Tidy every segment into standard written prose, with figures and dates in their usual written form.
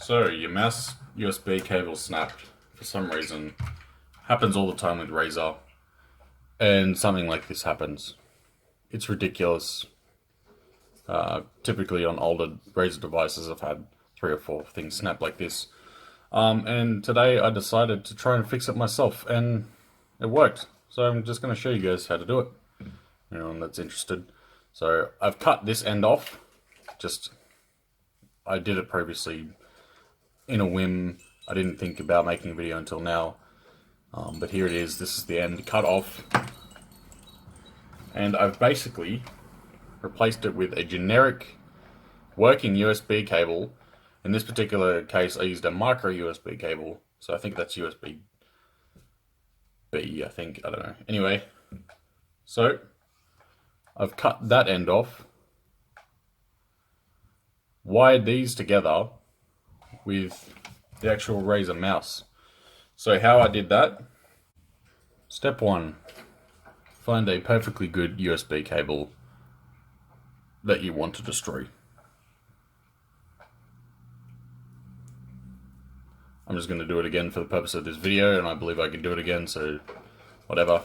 So your mouse USB cable snapped for some reason. Happens all the time with Razer, and something like this happens. It's ridiculous. Typically on older Razer devices, I've had 3 or 4 things snap like this. And today I decided to try and fix it myself, and it worked. So I'm just going to show you guys how to do it. Anyone that's interested. So I've cut this end off. I did it previously in a whim. I didn't think about making a video until now. But here it is. This is the end cut off. And I've basically replaced it with a generic working USB cable. In this particular case, I used a micro USB cable. So I think that's USB B, I think. I don't know. Anyway, so I've cut that end off, wired these together with the actual Razer mouse. So how I did that: step 1, find a perfectly good USB cable that you want to destroy. I'm just going to do it again for the purpose of this video, and I believe I can do it again, so whatever.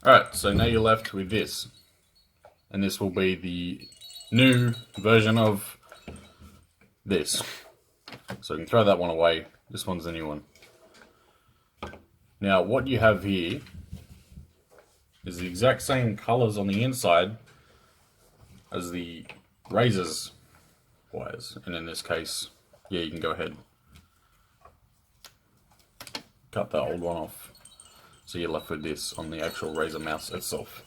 Alright, so now you're left with this. And this will be the new version of this. So you can throw that one away. This one's the new one. Now, what you have here is the exact same colors on the inside as the Razer's wires. And in this case, yeah, you can go ahead. Cut that old one off. So you're left with this on the actual Razer mouse itself.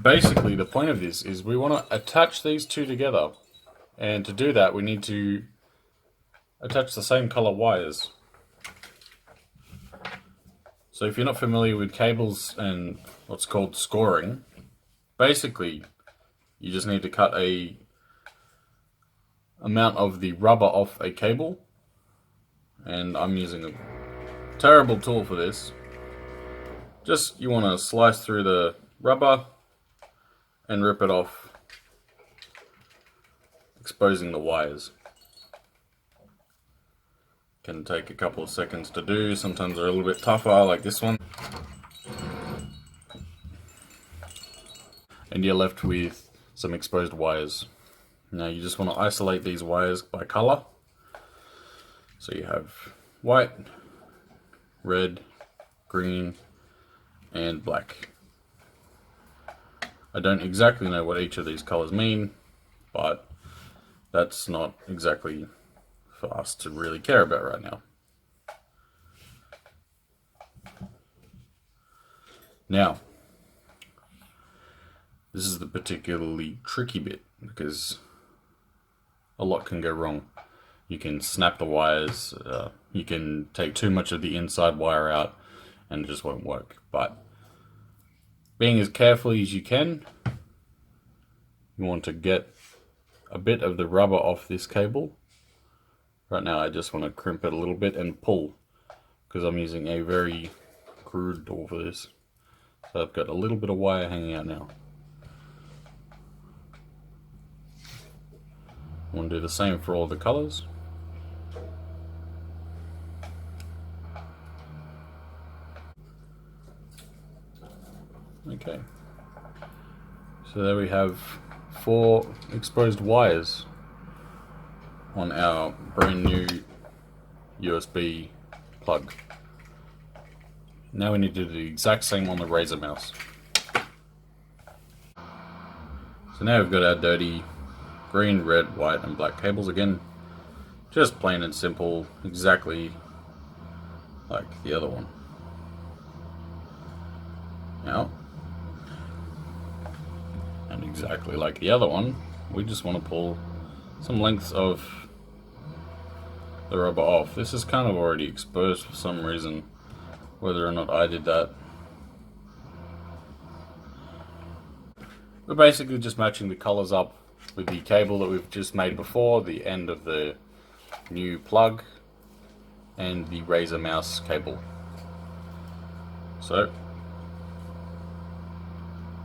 Basically, the point of this is we want to attach these two together. And to do that, we need to attach the same color wires. So if you're not familiar with cables and what's called scoring, basically you just need to cut a amount of the rubber off a cable, and I'm using a terrible tool for this. Just, you want to slice through the rubber and rip it off, exposing the wires. Can take a couple of seconds to do. Sometimes they're a little bit tougher, like this one. And you're left with some exposed wires. Now you just want to isolate these wires by color. So you have white, red, green, and black. I don't exactly know what each of these colors mean, but that's not exactly for us to really care about right now. Now, this is the particularly tricky bit, because a lot can go wrong. You can snap the wires, you can take too much of the inside wire out, and it just won't work. But being as carefully as you can, you want to get a bit of the rubber off this cable. Right now I just want to crimp it a little bit and pull, because I'm using a very crude tool for this. So I've got a little bit of wire hanging out now. I want to do the same for all the colors. Okay. So there we have 4 exposed wires on our brand new USB plug. Now we need to do the exact same on the Razer mouse. So now we've got our dirty green, red, white and black cables again. Just plain and simple, exactly like the other one. Now, and exactly like the other one, we just want to pull some lengths of the rubber off. This is kind of already exposed for some reason, whether or not I did that. We're basically just matching the colors up with the cable that we've just made before, the end of the new plug, and the Razer mouse cable. So,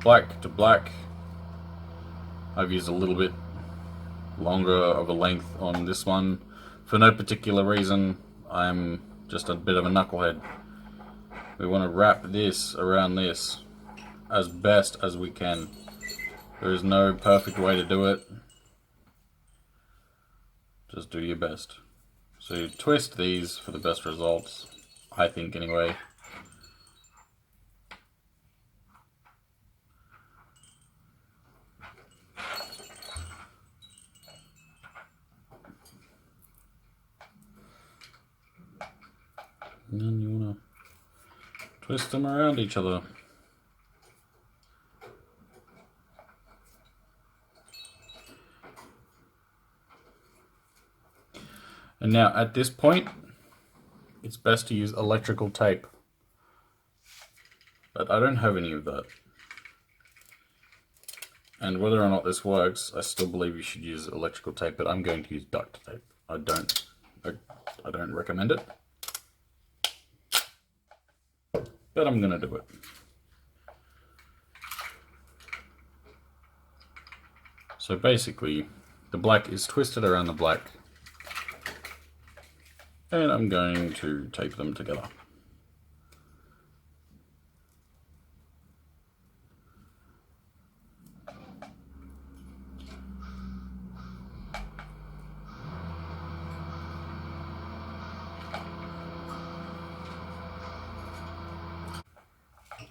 black to black, I've used a little bit longer of a length on this one for no particular reason. I'm just a bit of a knucklehead. We want to wrap this around this as best as we can. There is no perfect way to do it. Just do your best. So you twist these for the best results, I think anyway. And then you want to twist them around each other. And now at this point, it's best to use electrical tape. But I don't have any of that. And whether or not this works, I still believe you should use electrical tape, but I'm going to use duct tape. I don't recommend it. But I'm gonna do it. So basically, the black is twisted around the black. And I'm going to tape them together.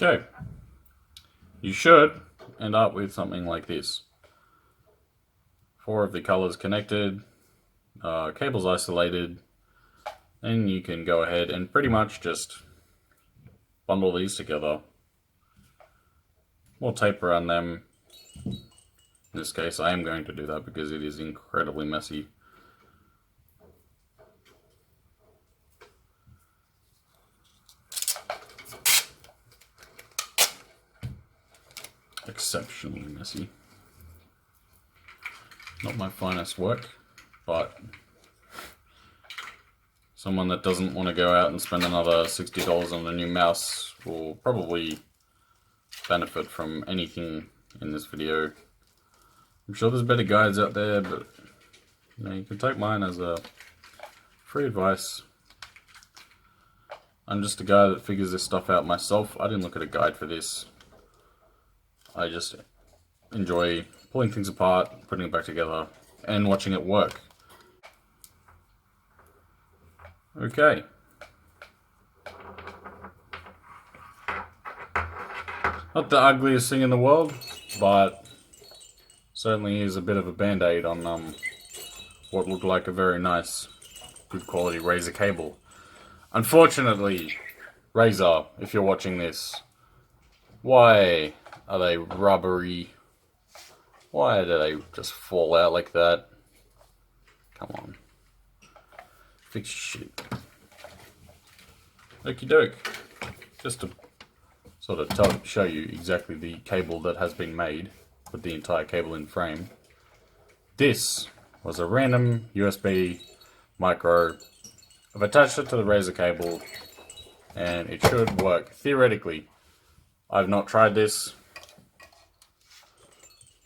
Okay. You should end up with something like this. 4 of the colors connected, cables isolated. Then you can go ahead and pretty much just bundle these together. More tape around them. In this case, I am going to do that because it is incredibly messy. Exceptionally messy. Not my finest work, but someone that doesn't want to go out and spend another $60 on a new mouse will probably benefit from anything in this video. I'm sure there's better guides out there, but you can take mine as a free advice. I'm just a guy that figures this stuff out myself. I didn't look at a guide for this. I just enjoy pulling things apart, putting it back together, and watching it work. Okay. Not the ugliest thing in the world, but certainly is a bit of a band-aid on what looked like a very nice, good quality Razer cable. Unfortunately, Razer, if you're watching this, why are they rubbery? Why do they just fall out like that? Come on. Fix your shit. Okie doke. Just to sort of show you exactly the cable that has been made, put the entire cable in frame. This was a random USB micro. I've attached it to the Razer cable and it should work theoretically. I've not tried this,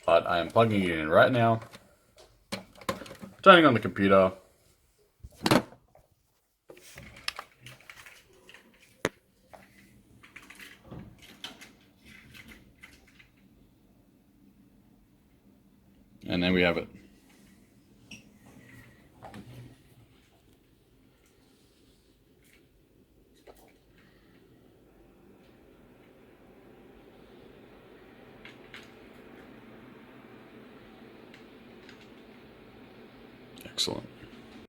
but I am plugging it in right now, turning on the computer, and there we have it. Excellent.